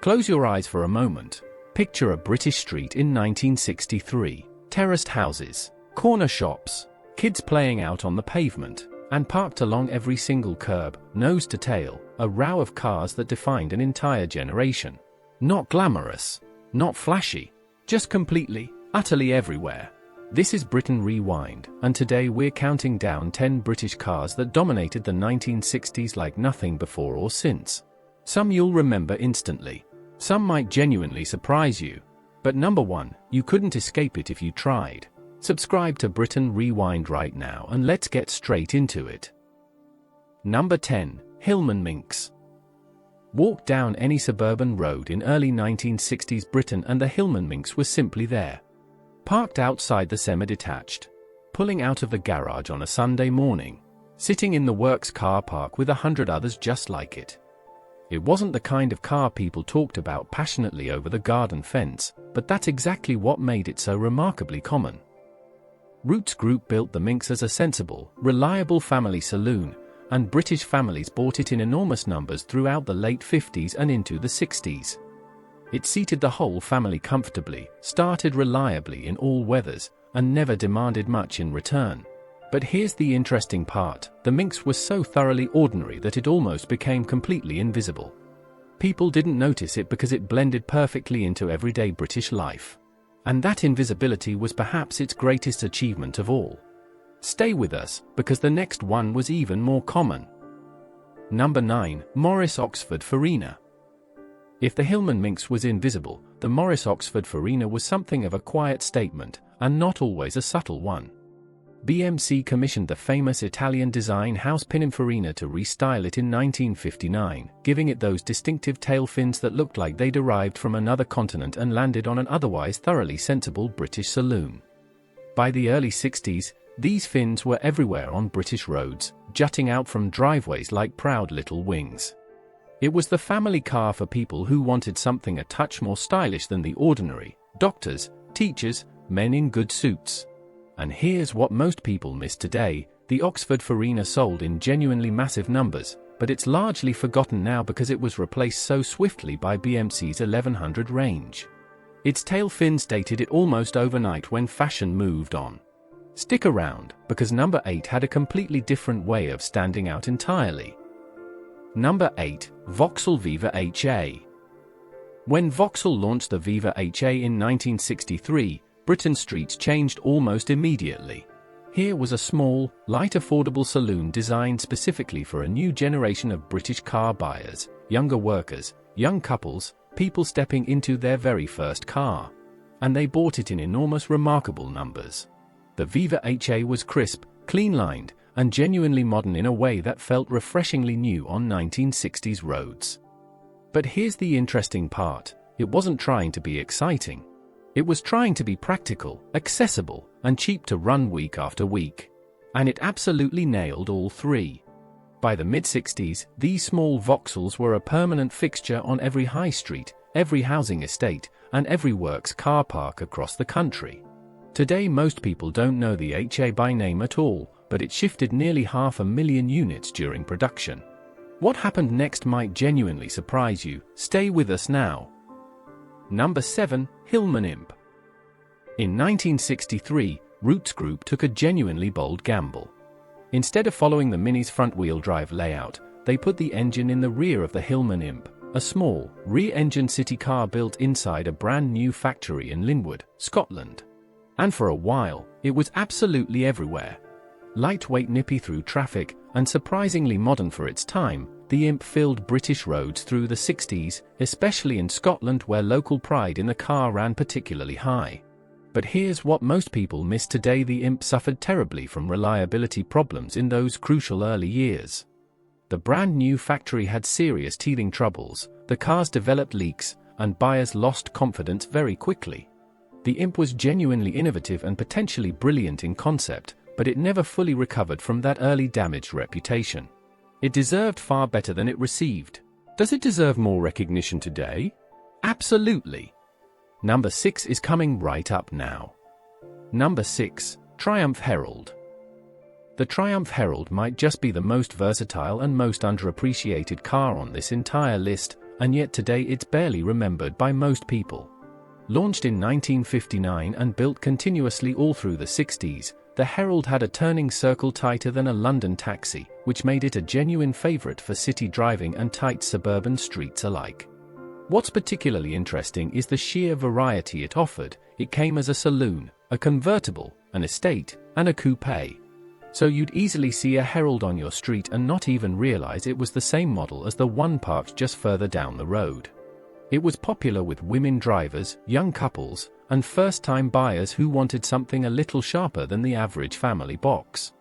Close your eyes for a moment. Picture a British street in 1963. Terraced houses, corner shops, kids playing out on the pavement, and parked along every single curb, nose to tail, a row of cars that defined an entire generation. Not glamorous, not flashy, just completely, utterly everywhere. This is Britain Rewind, and today we're counting down 10 British cars that dominated the 1960s like nothing before or since. Some you'll remember instantly. Some might genuinely surprise you. But number 1, you couldn't escape it if you tried. Subscribe to Britain Rewind right now and let's get straight into it. Number 10. Hillman Minkx. Walk down any suburban road in early 1960s Britain and the Hillman Minkx was simply there. Parked outside the semi-detached. Pulling out of the garage on a Sunday morning. Sitting in the works car park with 100 others just like it. It wasn't the kind of car people talked about passionately over the garden fence, but that's exactly what made it so remarkably common. Roots Group built the Minkx as a sensible, reliable family saloon, and British families bought it in enormous numbers throughout the late 50s and into the 60s. It seated the whole family comfortably, started reliably in all weathers, and never demanded much in return. But here's the interesting part, the Minkx was so thoroughly ordinary that it almost became completely invisible. People didn't notice it because it blended perfectly into everyday British life. And that invisibility was perhaps its greatest achievement of all. Stay with us, because the next one was even more common. Number 9. Morris Oxford Farina. If the Hillman Minkx was invisible, the Morris Oxford Farina was something of a quiet statement, and not always a subtle one. BMC commissioned the famous Italian design house Pininfarina to restyle it in 1959, giving it those distinctive tail fins that looked like they'd arrived from another continent and landed on an otherwise thoroughly sensible British saloon. By the early 60s, these fins were everywhere on British roads, jutting out from driveways like proud little wings. It was the family car for people who wanted something a touch more stylish than the ordinary: doctors, teachers, men in good suits. And here's what most people miss today: the Oxford Farina sold in genuinely massive numbers, but it's largely forgotten now because it was replaced so swiftly by BMC's 1100 range. Its tail fins dated it almost overnight when fashion moved on. Stick around, because number 8 had a completely different way of standing out entirely. Number 8. Vauxhall Viva HA. When Vauxhall launched the Viva HA in 1963, Britain's streets changed almost immediately. Here was a small, light affordable saloon designed specifically for a new generation of British car buyers, younger workers, young couples, people stepping into their very first car. And they bought it in enormous remarkable numbers. The Viva HA was crisp, clean-lined, and genuinely modern in a way that felt refreshingly new on 1960s roads. But here's the interesting part: it wasn't trying to be exciting. It was trying to be practical, accessible, and cheap to run week after week. And it absolutely nailed all three. By the mid-60s, these small Vauxhalls were a permanent fixture on every high street, every housing estate, and every works car park across the country. Today most people don't know the HA by name at all, but it shifted nearly 500,000 units during production. What happened next might genuinely surprise you. Stay with us now. Number 7. Hillman Imp. In 1963, Roots Group took a genuinely bold gamble. Instead of following the Mini's front-wheel drive layout, they put the engine in the rear of the Hillman Imp, a small, rear-engine city car built inside a brand-new factory in Linwood, Scotland. And for a while, it was absolutely everywhere. Lightweight, nippy through traffic, and surprisingly modern for its time, the Imp filled British roads through the 60s, especially in Scotland where local pride in the car ran particularly high. But here's what most people miss today: the Imp suffered terribly from reliability problems in those crucial early years. The brand new factory had serious teething troubles, the cars developed leaks, and buyers lost confidence very quickly. The Imp was genuinely innovative and potentially brilliant in concept, but it never fully recovered from that early damaged reputation. It deserved far better than it received. Does it deserve more recognition today? Absolutely. Number 6 is coming right up now. Number 6. Triumph Herald. The Triumph Herald might just be the most versatile and most underappreciated car on this entire list, and yet today it's barely remembered by most people. Launched in 1959 and built continuously all through the 60s, the Herald had a turning circle tighter than a London taxi, which made it a genuine favorite for city driving and tight suburban streets alike. What's particularly interesting is the sheer variety it offered. It came as a saloon, a convertible, an estate, and a coupe. So you'd easily see a Herald on your street and not even realize it was the same model as the one parked just further down the road. It was popular with women drivers, young couples, and first-time buyers who wanted something a little sharper than the average family box.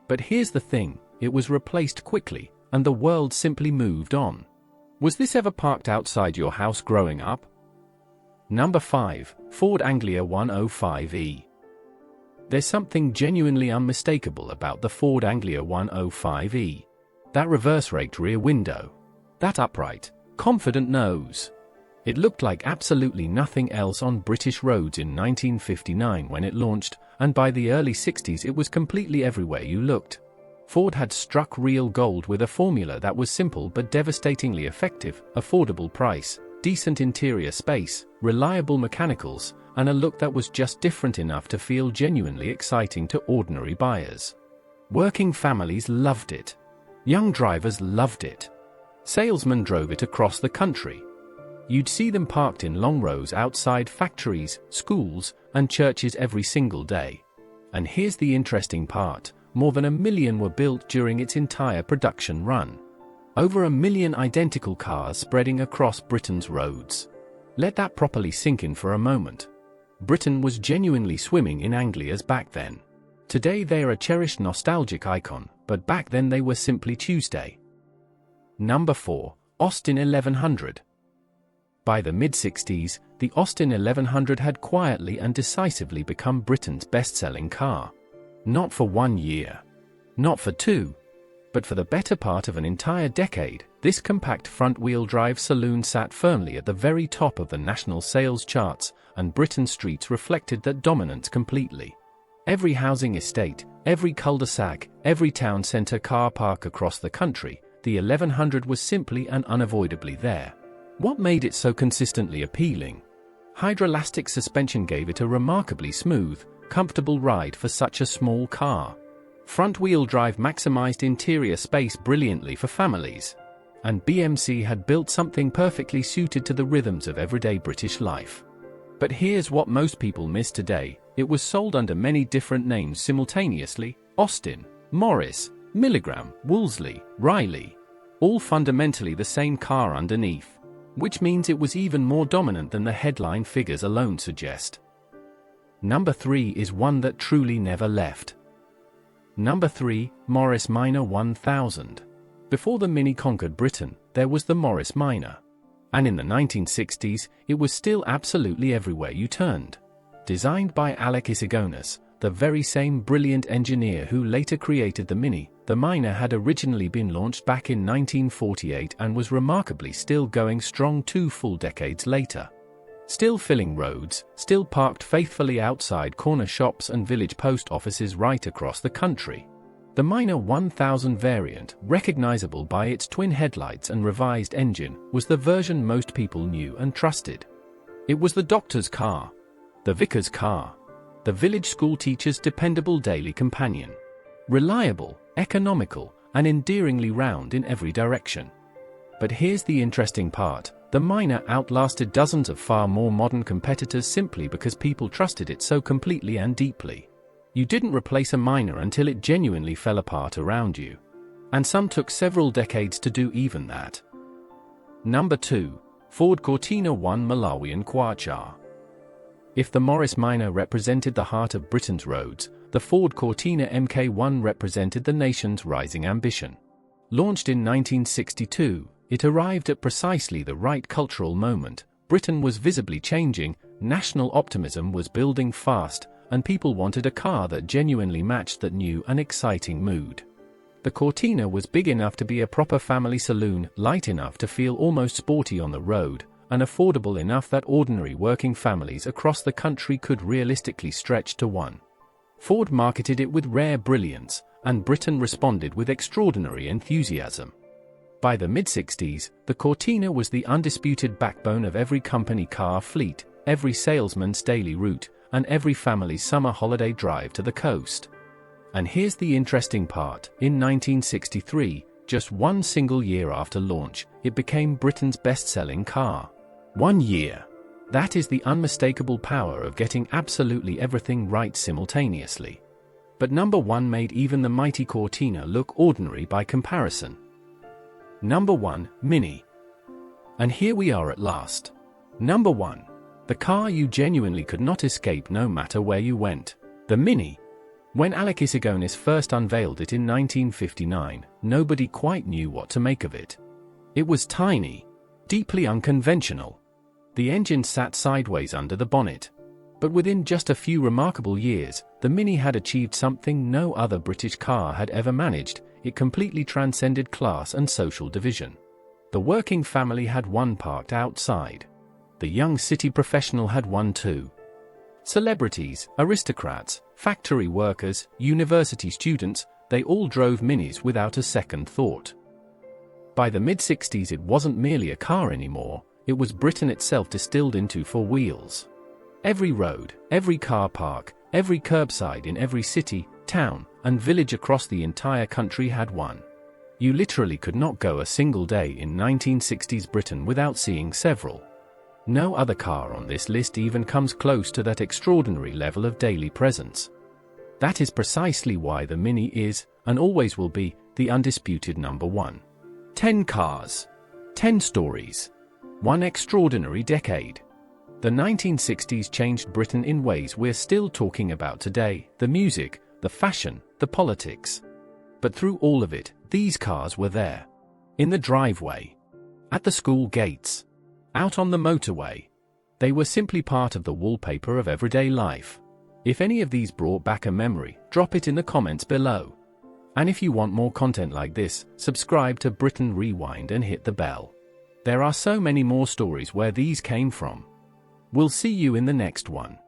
But here's the thing, it was replaced quickly, and the world simply moved on. Was this ever parked outside your house growing up? Number 5. Ford Anglia 105e. There's something genuinely unmistakable about the Ford Anglia 105e. That reverse-raked rear window. That upright, confident nose. It looked like absolutely nothing else on British roads in 1959 when it launched, and by the early 60s it was completely everywhere you looked. Ford had struck real gold with a formula that was simple but devastatingly effective: affordable price, decent interior space, reliable mechanicals, and a look that was just different enough to feel genuinely exciting to ordinary buyers. Working families loved it. Young drivers loved it. Salesmen drove it across the country. You'd see them parked in long rows outside factories, schools, and churches every single day. And here's the interesting part, more than 1 million were built during its entire production run. Over 1 million identical cars spreading across Britain's roads. Let that properly sink in for a moment. Britain was genuinely swimming in Anglias back then. Today they are a cherished nostalgic icon, but back then they were simply Tuesday. Number 4. Austin 1100. By the mid-60s, the Austin 1100 had quietly and decisively become Britain's best-selling car. Not for 1 year. Not for 2. But for the better part of an entire decade, this compact front-wheel drive saloon sat firmly at the very top of the national sales charts, and Britain's streets reflected that dominance completely. Every housing estate, every cul-de-sac, every town centre car park across the country, the 1100 was simply and unavoidably there. What made it so consistently appealing? Hydroelastic suspension gave it a remarkably smooth, comfortable ride for such a small car. Front-wheel drive maximized interior space brilliantly for families. And BMC had built something perfectly suited to the rhythms of everyday British life. But here's what most people miss today: it was sold under many different names simultaneously: Austin, Morris, Milligram, Wolseley, Riley. All fundamentally the same car underneath. Which means it was even more dominant than the headline figures alone suggest. Number 3 is one that truly never left. Number 3, Morris Minor 1000. Before the Mini conquered Britain, there was the Morris Minor. And in the 1960s, it was still absolutely everywhere you turned. Designed by Alec Isigonis, the very same brilliant engineer who later created the Mini, the Minor had originally been launched back in 1948 and was remarkably still going strong 2 full decades later. Still filling roads, still parked faithfully outside corner shops and village post offices right across the country. The Minor 1000 variant, recognizable by its twin headlights and revised engine, was the version most people knew and trusted. It was the doctor's car, the vicar's car, the village school teacher's dependable daily companion. Reliable, economical, and endearingly round in every direction. But here's the interesting part: the Minor outlasted dozens of far more modern competitors simply because people trusted it so completely and deeply. You didn't replace a Minor until it genuinely fell apart around you. And some took several decades to do even that. Number 2. Ford Cortina 1 Malawian Quacha. If the Morris Minor represented the heart of Britain's roads, the Ford Cortina MK1 represented the nation's rising ambition. Launched in 1962, it arrived at precisely the right cultural moment. Britain was visibly changing, national optimism was building fast, and people wanted a car that genuinely matched that new and exciting mood. The Cortina was big enough to be a proper family saloon, light enough to feel almost sporty on the road, and affordable enough that ordinary working families across the country could realistically stretch to one. Ford marketed it with rare brilliance, and Britain responded with extraordinary enthusiasm. By the mid-60s, the Cortina was the undisputed backbone of every company car fleet, every salesman's daily route, and every family's summer holiday drive to the coast. And here's the interesting part: in 1963, just one single year after launch, it became Britain's best-selling car. 1 year. That is the unmistakable power of getting absolutely everything right simultaneously. But number 1 made even the mighty Cortina look ordinary by comparison. Number 1, Mini. And here we are at last. Number 1. The car you genuinely could not escape no matter where you went. The Mini. When Alec Issigonis first unveiled it in 1959, nobody quite knew what to make of it. It was tiny, deeply unconventional. The engine sat sideways under the bonnet. But within just a few remarkable years, the Mini had achieved something no other British car had ever managed. It completely transcended class and social division. The working family had one parked outside. The young city professional had one too. Celebrities, aristocrats, factory workers, university students, they all drove Minis without a second thought. By the mid-60s, it wasn't merely a car anymore, it was Britain itself distilled into 4 wheels. Every road, every car park, every curbside in every city, town, and village across the entire country had one. You literally could not go a single day in 1960s Britain without seeing several. No other car on this list even comes close to that extraordinary level of daily presence. That is precisely why the Mini is, and always will be, the undisputed number 1. 10 cars. 10 stories. 1 extraordinary decade. The 1960s changed Britain in ways we're still talking about today: the music, the fashion, the politics. But through all of it, these cars were there. In the driveway. At the school gates. Out on the motorway. They were simply part of the wallpaper of everyday life. If any of these brought back a memory, drop it in the comments below. And if you want more content like this, subscribe to Britain Rewind and hit the bell. There are so many more stories where these came from. We'll see you in the next one.